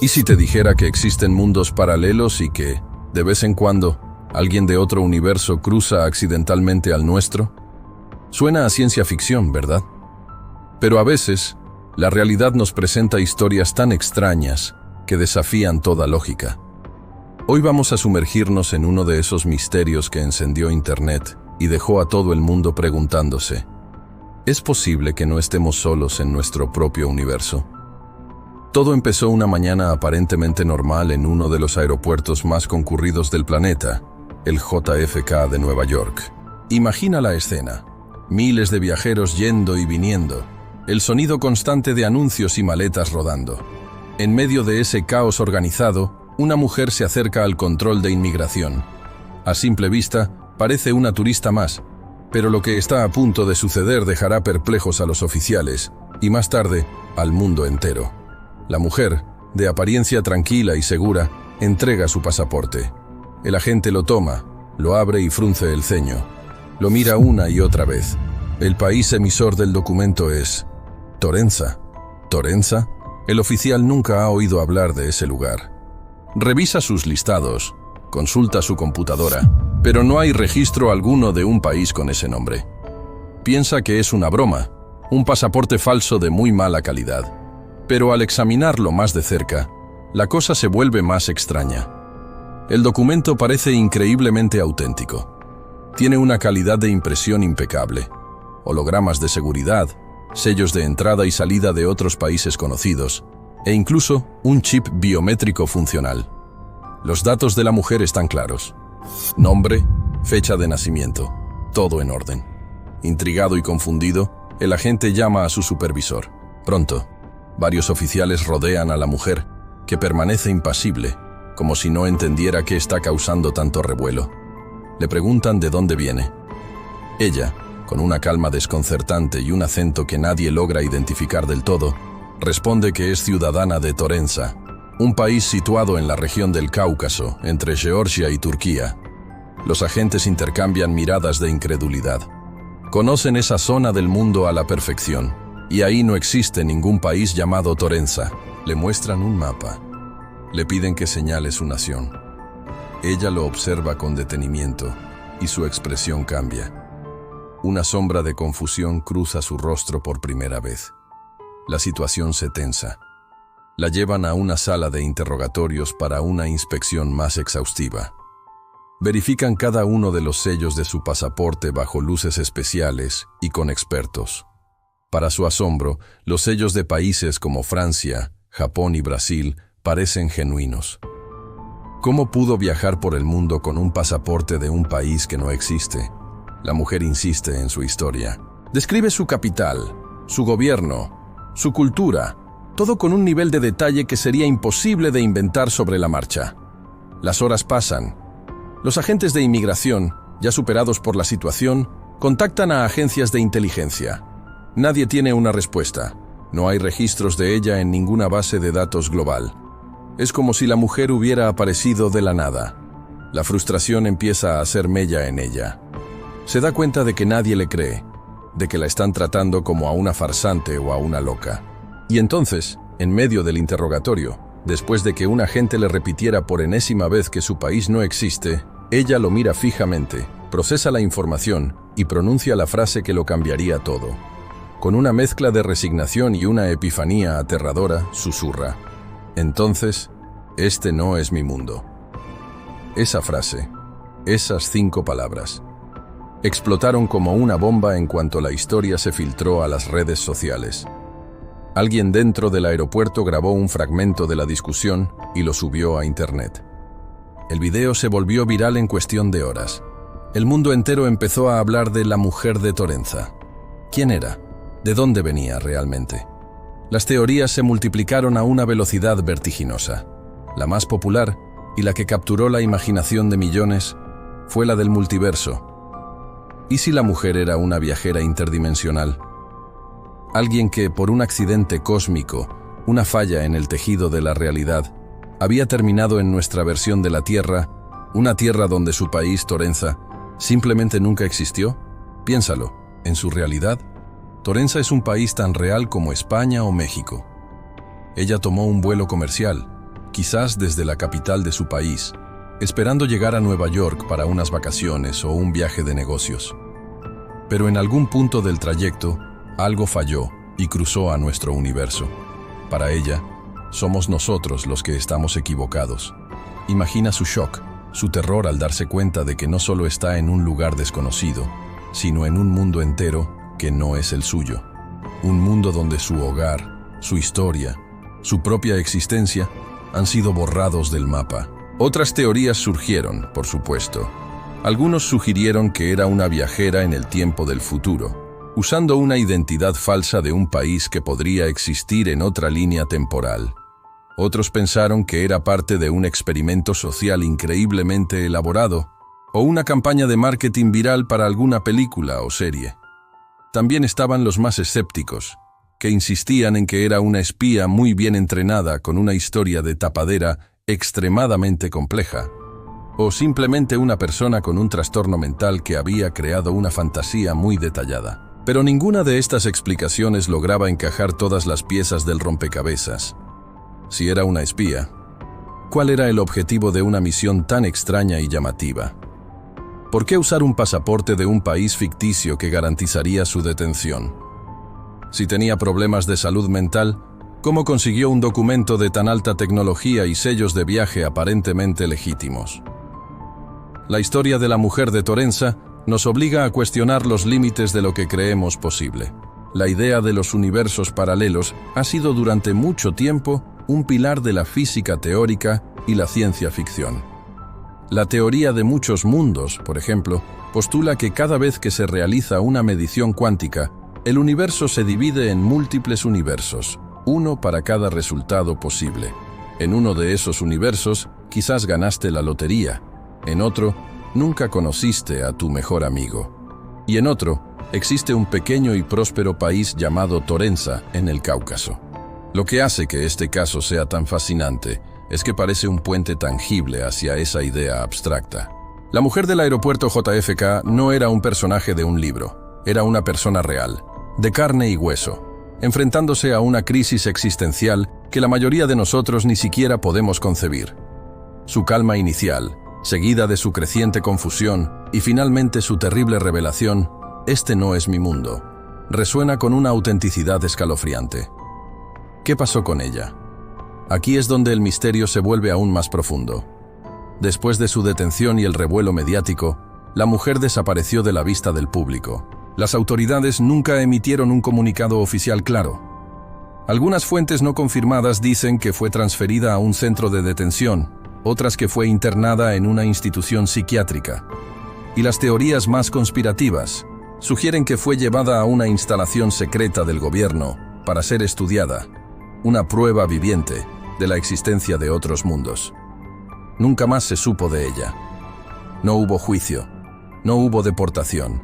¿Y si te dijera que existen mundos paralelos y que, de vez en cuando, alguien de otro universo cruza accidentalmente al nuestro? Suena a ciencia ficción, ¿verdad? Pero a veces, la realidad nos presenta historias tan extrañas que desafían toda lógica. Hoy vamos a sumergirnos en uno de esos misterios que encendió Internet y dejó a todo el mundo preguntándose: ¿es posible que no estemos solos en nuestro propio universo? Todo empezó una mañana aparentemente normal en uno de los aeropuertos más concurridos del planeta, el JFK de Nueva York. Imagina la escena: miles de viajeros yendo y viniendo, el sonido constante de anuncios y maletas rodando. En medio de ese caos organizado, una mujer se acerca al control de inmigración. A simple vista, parece una turista más, pero lo que está a punto de suceder dejará perplejos a los oficiales y más tarde al mundo entero. La mujer, de apariencia tranquila y segura, entrega su pasaporte. El agente lo toma, lo abre y frunce el ceño. Lo mira una y otra vez. El país emisor del documento es Torenza. ¿Torenza? El oficial nunca ha oído hablar de ese lugar. Revisa sus listados, consulta su computadora, pero no hay registro alguno de un país con ese nombre. Piensa que es una broma, un pasaporte falso de muy mala calidad. Pero al examinarlo más de cerca, la cosa se vuelve más extraña. El documento parece increíblemente auténtico. Tiene una calidad de impresión impecable, hologramas de seguridad, sellos de entrada y salida de otros países conocidos, e incluso un chip biométrico funcional. Los datos de la mujer están claros: nombre, fecha de nacimiento, todo en orden. Intrigado y confundido, el agente llama a su supervisor. Pronto, varios oficiales rodean a la mujer, que permanece impasible, como si no entendiera qué está causando tanto revuelo. Le preguntan de dónde viene. Ella, con una calma desconcertante y un acento que nadie logra identificar del todo, responde que es ciudadana de Torenza, un país situado en la región del Cáucaso, entre Georgia y Turquía. Los agentes intercambian miradas de incredulidad. Conocen esa zona del mundo a la perfección, y ahí no existe ningún país llamado Torenza. Le muestran un mapa. Le piden que señale su nación. Ella lo observa con detenimiento, y su expresión cambia. Una sombra de confusión cruza su rostro por primera vez. La situación se tensa. La llevan a una sala de interrogatorios para una inspección más exhaustiva. Verifican cada uno de los sellos de su pasaporte bajo luces especiales y con expertos. Para su asombro, los sellos de países como Francia, Japón y Brasil parecen genuinos. ¿Cómo pudo viajar por el mundo con un pasaporte de un país que no existe? La mujer insiste en su historia. Describe su capital, su gobierno, su cultura, todo con un nivel de detalle que sería imposible de inventar sobre la marcha. Las horas pasan. Los agentes de inmigración, ya superados por la situación, contactan a agencias de inteligencia. Nadie tiene una respuesta. No hay registros de ella en ninguna base de datos global. Es como si la mujer hubiera aparecido de la nada. La frustración empieza a hacer mella en ella. Se da cuenta de que nadie le cree, de que la están tratando como a una farsante o a una loca. Y entonces, en medio del interrogatorio, después de que un agente le repitiera por enésima vez que su país no existe, ella lo mira fijamente, procesa la información y pronuncia la frase que lo cambiaría todo. Con una mezcla de resignación y una epifanía aterradora, susurra: entonces, este no es mi mundo. Esa frase, esas 5 palabras, explotaron como una bomba en cuanto la historia se filtró a las redes sociales. Alguien dentro del aeropuerto grabó un fragmento de la discusión y lo subió a Internet. El video se volvió viral en cuestión de horas. El mundo entero empezó a hablar de la mujer de Torenza. ¿Quién era? ¿De dónde venía realmente? Las teorías se multiplicaron a una velocidad vertiginosa. La más popular, y la que capturó la imaginación de millones, fue la del multiverso. ¿Y si la mujer era una viajera interdimensional? Alguien que, por un accidente cósmico, una falla en el tejido de la realidad, había terminado en nuestra versión de la Tierra, una Tierra donde su país, Torenza, simplemente nunca existió. Piénsalo, en su realidad, Torenza es un país tan real como España o México. Ella tomó un vuelo comercial, quizás desde la capital de su país, esperando llegar a Nueva York para unas vacaciones o un viaje de negocios. Pero en algún punto del trayecto, algo falló y cruzó a nuestro universo. Para ella, somos nosotros los que estamos equivocados. Imagina su shock, su terror al darse cuenta de que no solo está en un lugar desconocido, sino en un mundo entero que no es el suyo. Un mundo donde su hogar, su historia, su propia existencia han sido borrados del mapa. Otras teorías surgieron, por supuesto. Algunos sugirieron que era una viajera en el tiempo del futuro, usando una identidad falsa de un país que podría existir en otra línea temporal. Otros pensaron que era parte de un experimento social increíblemente elaborado, o una campaña de marketing viral para alguna película o serie. También estaban los más escépticos, que insistían en que era una espía muy bien entrenada con una historia de tapadera extremadamente compleja, o simplemente una persona con un trastorno mental que había creado una fantasía muy detallada. Pero ninguna de estas explicaciones lograba encajar todas las piezas del rompecabezas. Si era una espía, ¿cuál era el objetivo de una misión tan extraña y llamativa? ¿Por qué usar un pasaporte de un país ficticio que garantizaría su detención? Si tenía problemas de salud mental, ¿cómo consiguió un documento de tan alta tecnología y sellos de viaje aparentemente legítimos? La historia de la mujer de Torenza nos obliga a cuestionar los límites de lo que creemos posible. La idea de los universos paralelos ha sido durante mucho tiempo un pilar de la física teórica y la ciencia ficción. La teoría de muchos mundos, por ejemplo, postula que cada vez que se realiza una medición cuántica, el universo se divide en múltiples universos, uno para cada resultado posible. En uno de esos universos, quizás ganaste la lotería. En otro, nunca conociste a tu mejor amigo. Y en otro, existe un pequeño y próspero país llamado Torenza, en el Cáucaso. Lo que hace que este caso sea tan fascinante es que parece un puente tangible hacia esa idea abstracta. La mujer del aeropuerto JFK no era un personaje de un libro, era una persona real, de carne y hueso, enfrentándose a una crisis existencial que la mayoría de nosotros ni siquiera podemos concebir. Su calma inicial, seguida de su creciente confusión y finalmente su terrible revelación, «Este no es mi mundo», resuena con una autenticidad escalofriante. ¿Qué pasó con ella? Aquí es donde el misterio se vuelve aún más profundo. Después de su detención y el revuelo mediático, la mujer desapareció de la vista del público. Las autoridades nunca emitieron un comunicado oficial claro. Algunas fuentes no confirmadas dicen que fue transferida a un centro de detención, otras que fue internada en una institución psiquiátrica. Y las teorías más conspirativas sugieren que fue llevada a una instalación secreta del gobierno para ser estudiada, una prueba viviente de la existencia de otros mundos. Nunca más se supo de ella. No hubo juicio, no hubo deportación,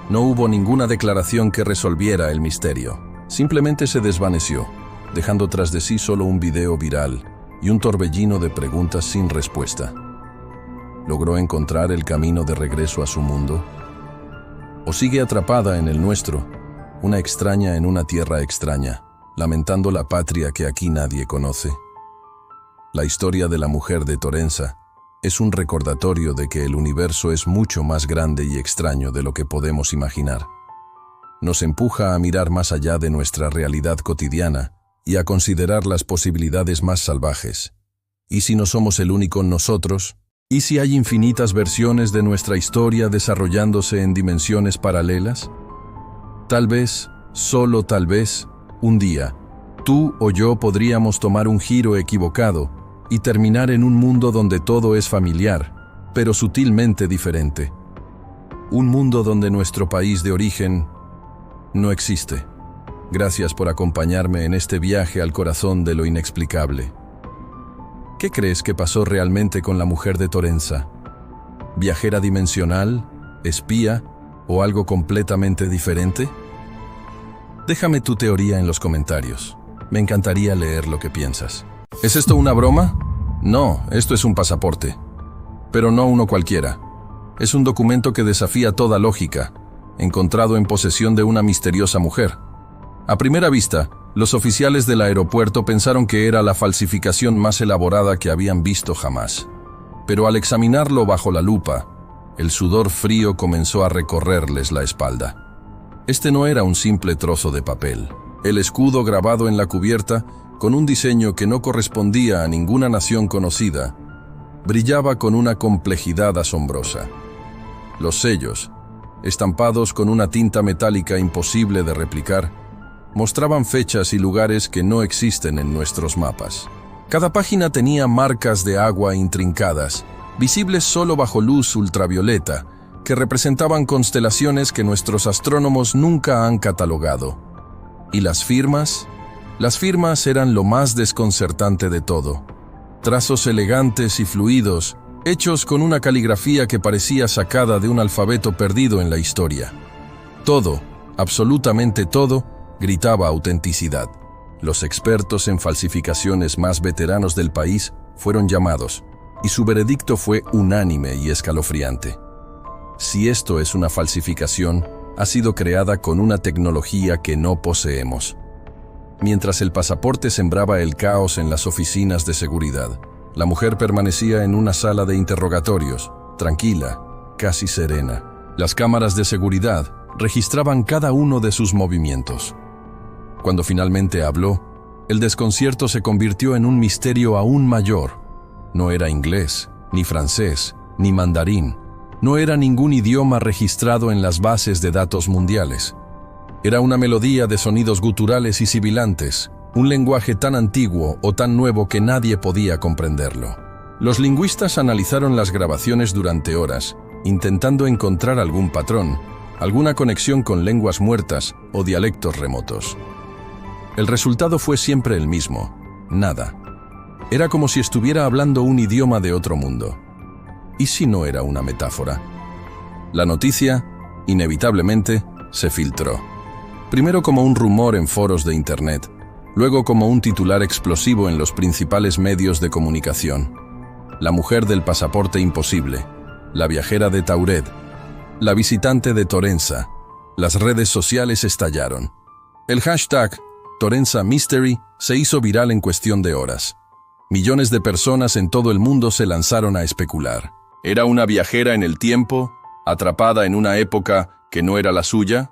no hubo ninguna declaración que resolviera el misterio. Simplemente se desvaneció, dejando tras de sí solo un video viral y un torbellino de preguntas sin respuesta. ¿Logró encontrar el camino de regreso a su mundo? ¿O sigue atrapada en el nuestro, una extraña en una tierra extraña, lamentando la patria que aquí nadie conoce? La historia de la mujer de Torenza es un recordatorio de que el universo es mucho más grande y extraño de lo que podemos imaginar. Nos empuja a mirar más allá de nuestra realidad cotidiana y a considerar las posibilidades más salvajes. ¿Y si no somos el único nosotros? ¿Y si hay infinitas versiones de nuestra historia desarrollándose en dimensiones paralelas? Tal vez, solo tal vez, un día, tú o yo podríamos tomar un giro equivocado y terminar en un mundo donde todo es familiar, pero sutilmente diferente. Un mundo donde nuestro país de origen no existe. Gracias por acompañarme en este viaje al corazón de lo inexplicable. ¿Qué crees que pasó realmente con la mujer de Torenza? ¿Viajera dimensional? ¿Espía? ¿O algo completamente diferente? Déjame tu teoría en los comentarios. Me encantaría leer lo que piensas. ¿Es esto una broma? No, esto es un pasaporte. Pero no uno cualquiera. Es un documento que desafía toda lógica, encontrado en posesión de una misteriosa mujer. A primera vista, Los oficiales del aeropuerto pensaron que era la falsificación más elaborada que habían visto jamás. Pero al examinarlo bajo la lupa, el sudor frío comenzó a recorrerles la espalda. Este no era un simple trozo de papel. El escudo grabado en la cubierta, con un diseño que no correspondía a ninguna nación conocida, brillaba con una complejidad asombrosa. Los sellos, estampados con una tinta metálica imposible de replicar, mostraban fechas y lugares que no existen en nuestros mapas. Cada página tenía marcas de agua intrincadas, visibles solo bajo luz ultravioleta, que representaban constelaciones que nuestros astrónomos nunca han catalogado. ¿Y las firmas? Las firmas eran lo más desconcertante de todo. Trazos elegantes y fluidos, hechos con una caligrafía que parecía sacada de un alfabeto perdido en la historia. Todo, absolutamente todo, gritaba autenticidad. Los expertos en falsificaciones más veteranos del país fueron llamados, y su veredicto fue unánime y escalofriante. Si esto es una falsificación, ha sido creada con una tecnología que no poseemos. Mientras el pasaporte sembraba el caos en las oficinas de seguridad, la mujer permanecía en una sala de interrogatorios, tranquila, casi serena. Las cámaras de seguridad registraban cada uno de sus movimientos. Cuando finalmente habló, el desconcierto se convirtió en un misterio aún mayor. No era inglés, ni francés, ni mandarín. No era ningún idioma registrado en las bases de datos mundiales. Era una melodía de sonidos guturales y sibilantes, un lenguaje tan antiguo o tan nuevo que nadie podía comprenderlo. Los lingüistas analizaron las grabaciones durante horas, intentando encontrar algún patrón, alguna conexión con lenguas muertas o dialectos remotos. El resultado fue siempre el mismo: nada. Era como si estuviera hablando un idioma de otro mundo. ¿Y si no era una metáfora? La noticia, inevitablemente, se filtró. Primero como un rumor en foros de Internet, luego como un titular explosivo en los principales medios de comunicación. La mujer del pasaporte imposible, la viajera de Tauret, la visitante de Torenza. Las redes sociales estallaron. El hashtag Torenza Mystery se hizo viral en cuestión de horas. Millones de personas en todo el mundo se lanzaron a especular. ¿Era una viajera en el tiempo, atrapada en una época que no era la suya?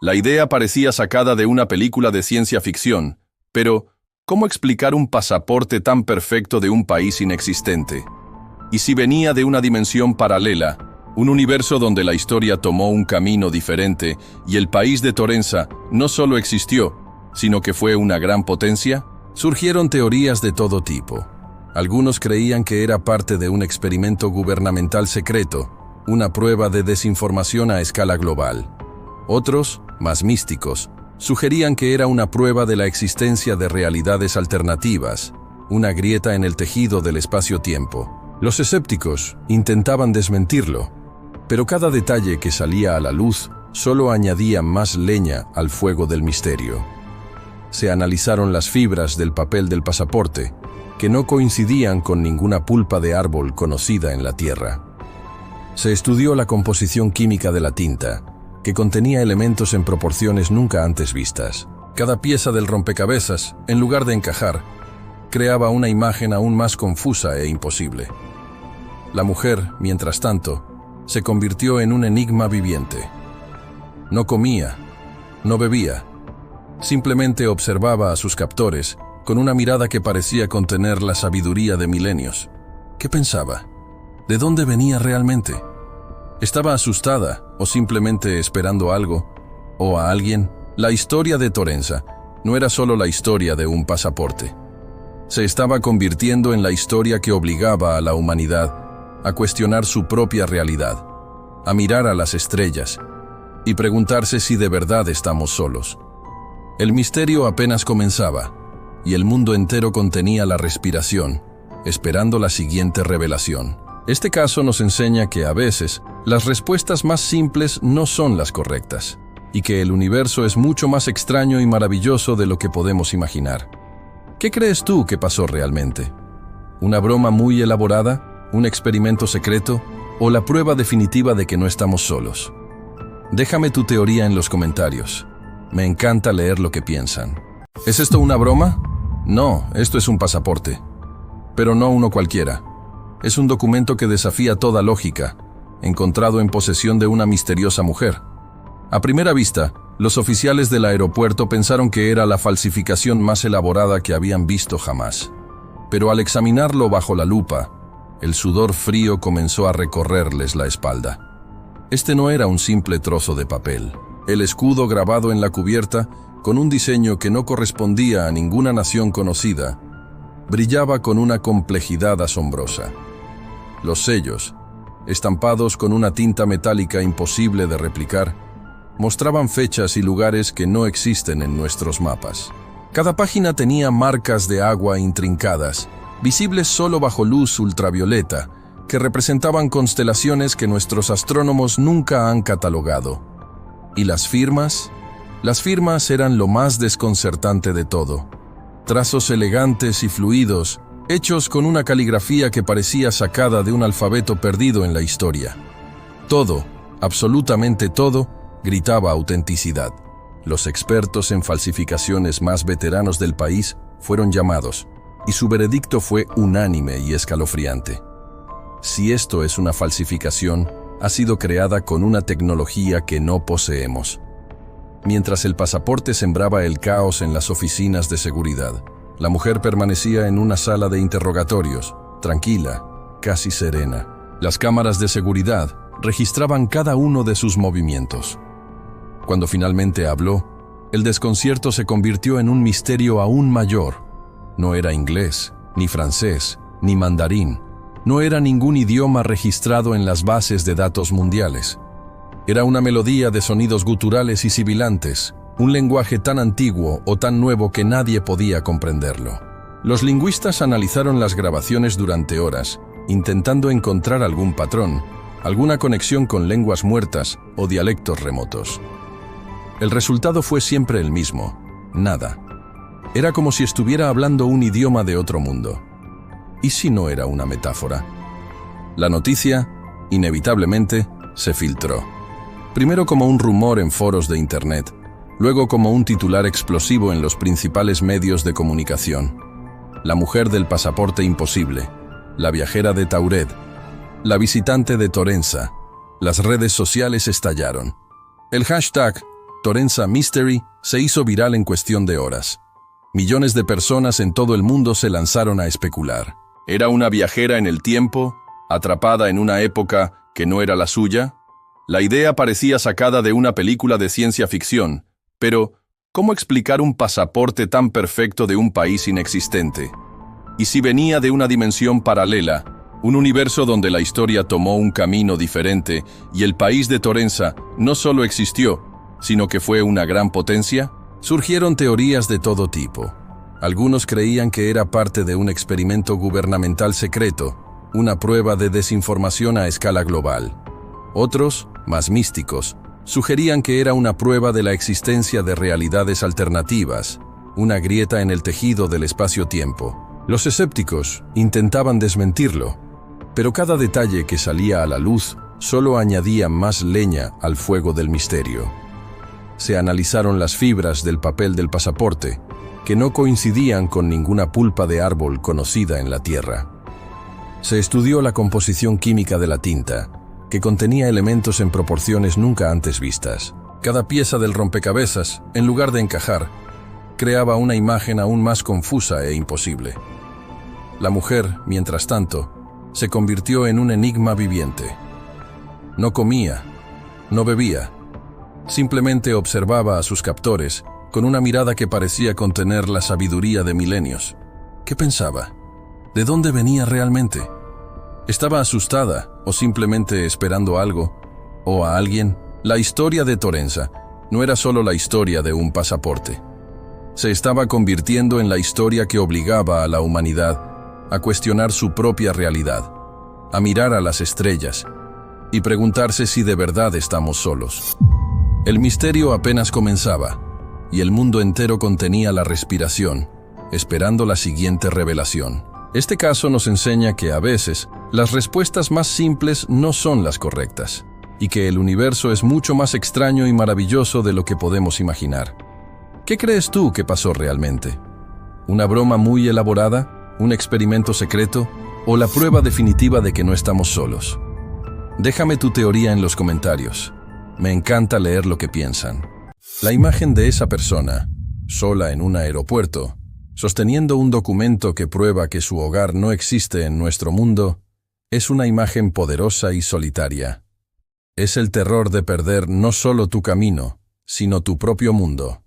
La idea parecía sacada de una película de ciencia ficción, pero ¿cómo explicar un pasaporte tan perfecto de un país inexistente? ¿Y si venía de una dimensión paralela, un universo donde la historia tomó un camino diferente y el país de Torenza no solo existió, sino que fue una gran potencia? Surgieron teorías de todo tipo. Algunos creían que era parte de un experimento gubernamental secreto, una prueba de desinformación a escala global. Otros, más místicos, sugerían que era una prueba de la existencia de realidades alternativas, una grieta en el tejido del espacio-tiempo. Los escépticos intentaban desmentirlo, pero cada detalle que salía a la luz solo añadía más leña al fuego del misterio. Se analizaron las fibras del papel del pasaporte, que no coincidían con ninguna pulpa de árbol conocida en la Tierra. Se estudió la composición química de la tinta, que contenía elementos en proporciones nunca antes vistas. Cada pieza del rompecabezas, en lugar de encajar, creaba una imagen aún más confusa e imposible. La mujer, mientras tanto, se convirtió en un enigma viviente. No comía, no bebía. Simplemente observaba a sus captores con una mirada que parecía contener la sabiduría de milenios. ¿Qué pensaba? ¿De dónde venía realmente? ¿Estaba asustada o simplemente esperando algo o a alguien? La historia de Torenza no era solo la historia de un pasaporte. Se estaba convirtiendo en la historia que obligaba a la humanidad a cuestionar su propia realidad, a mirar a las estrellas y preguntarse si de verdad estamos solos. El misterio apenas comenzaba, y el mundo entero contenía la respiración, esperando la siguiente revelación. Este caso nos enseña que a veces las respuestas más simples no son las correctas, y que el universo es mucho más extraño y maravilloso de lo que podemos imaginar. ¿Qué crees tú que pasó realmente? ¿Una broma muy elaborada? ¿Un experimento secreto? ¿O la prueba definitiva de que no estamos solos? Déjame tu teoría en los comentarios. Me encanta leer lo que piensan. ¿Es esto una broma? No, esto es un pasaporte. Pero no uno cualquiera. Es un documento que desafía toda lógica, encontrado en posesión de una misteriosa mujer. A primera vista, los oficiales del aeropuerto pensaron que era la falsificación más elaborada que habían visto jamás. Pero al examinarlo bajo la lupa, el sudor frío comenzó a recorrerles la espalda. Este no era un simple trozo de papel. El escudo grabado en la cubierta, con un diseño que no correspondía a ninguna nación conocida, brillaba con una complejidad asombrosa. Los sellos, estampados con una tinta metálica imposible de replicar, mostraban fechas y lugares que no existen en nuestros mapas. Cada página tenía marcas de agua intrincadas, visibles solo bajo luz ultravioleta, que representaban constelaciones que nuestros astrónomos nunca han catalogado. ¿Y las firmas? Las firmas eran lo más desconcertante de todo. Trazos elegantes y fluidos, hechos con una caligrafía que parecía sacada de un alfabeto perdido en la historia. Todo, absolutamente todo, gritaba autenticidad. Los expertos en falsificaciones más veteranos del país fueron llamados, y su veredicto fue unánime y escalofriante. Si esto es una falsificación, ha sido creada con una tecnología que no poseemos. Mientras el pasaporte sembraba el caos en las oficinas de seguridad, la mujer permanecía en una sala de interrogatorios, tranquila, casi serena. Las cámaras de seguridad registraban cada uno de sus movimientos. Cuando finalmente habló, el desconcierto se convirtió en un misterio aún mayor. No era inglés, ni francés, ni mandarín. No era ningún idioma registrado en las bases de datos mundiales. Era una melodía de sonidos guturales y sibilantes, un lenguaje tan antiguo o tan nuevo que nadie podía comprenderlo. Los lingüistas analizaron las grabaciones durante horas, intentando encontrar algún patrón, alguna conexión con lenguas muertas o dialectos remotos. El resultado fue siempre el mismo: nada. Era como si estuviera hablando un idioma de otro mundo. ¿Y si no era una metáfora? La noticia, inevitablemente, se filtró. Primero como un rumor en foros de Internet, luego como un titular explosivo en los principales medios de comunicación. La mujer del pasaporte imposible, la viajera de Tauret, la visitante de Torenza. Las redes sociales estallaron. El hashtag Torenza Mystery se hizo viral en cuestión de horas. Millones de personas en todo el mundo se lanzaron a especular. ¿Era una viajera en el tiempo, atrapada en una época que no era la suya? La idea parecía sacada de una película de ciencia ficción, pero ¿cómo explicar un pasaporte tan perfecto de un país inexistente? ¿Y si venía de una dimensión paralela, un universo donde la historia tomó un camino diferente y el país de Torenza no solo existió, sino que fue una gran potencia? Surgieron teorías de todo tipo. Algunos creían que era parte de un experimento gubernamental secreto, una prueba de desinformación a escala global. Otros, más místicos, sugerían que era una prueba de la existencia de realidades alternativas, una grieta en el tejido del espacio-tiempo. Los escépticos intentaban desmentirlo, pero cada detalle que salía a la luz solo añadía más leña al fuego del misterio. Se analizaron las fibras del papel del pasaporte, que no coincidían con ninguna pulpa de árbol conocida en la Tierra. Se estudió la composición química de la tinta, que contenía elementos en proporciones nunca antes vistas. Cada pieza del rompecabezas, en lugar de encajar, creaba una imagen aún más confusa e imposible. La mujer, mientras tanto, se convirtió en un enigma viviente. No comía, no bebía, simplemente observaba a sus captores con una mirada que parecía contener la sabiduría de milenios. ¿Qué pensaba? ¿De dónde venía realmente? ¿Estaba asustada o simplemente esperando algo o a alguien? La historia de Torenza no era solo la historia de un pasaporte. Se estaba convirtiendo en la historia que obligaba a la humanidad a cuestionar su propia realidad, a mirar a las estrellas y preguntarse si de verdad estamos solos. El misterio apenas comenzaba, y el mundo entero contenía la respiración, esperando la siguiente revelación. Este caso nos enseña que a veces las respuestas más simples no son las correctas, y que el universo es mucho más extraño y maravilloso de lo que podemos imaginar. ¿Qué crees tú que pasó realmente? ¿Una broma muy elaborada? ¿Un experimento secreto? ¿O la prueba definitiva de que no estamos solos? Déjame tu teoría en los comentarios. Me encanta leer lo que piensan. La imagen de esa persona, sola en un aeropuerto, sosteniendo un documento que prueba que su hogar no existe en nuestro mundo, es una imagen poderosa y solitaria. Es el terror de perder no solo tu camino, sino tu propio mundo.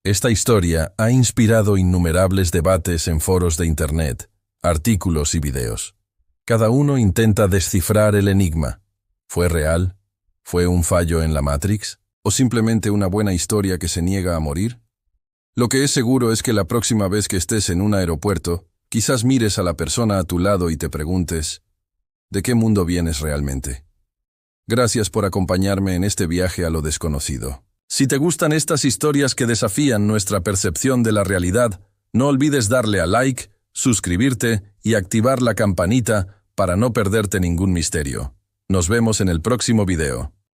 Esta historia ha inspirado innumerables debates en foros de Internet, artículos y videos. Cada uno intenta descifrar el enigma. ¿Fue real? ¿Fue un fallo en la Matrix? ¿O simplemente una buena historia que se niega a morir? Lo que es seguro es que la próxima vez que estés en un aeropuerto, quizás mires a la persona a tu lado y te preguntes, ¿de qué mundo vienes realmente? Gracias por acompañarme en este viaje a lo desconocido. Si te gustan estas historias que desafían nuestra percepción de la realidad, no olvides darle a like, suscribirte y activar la campanita para no perderte ningún misterio. Nos vemos en el próximo video.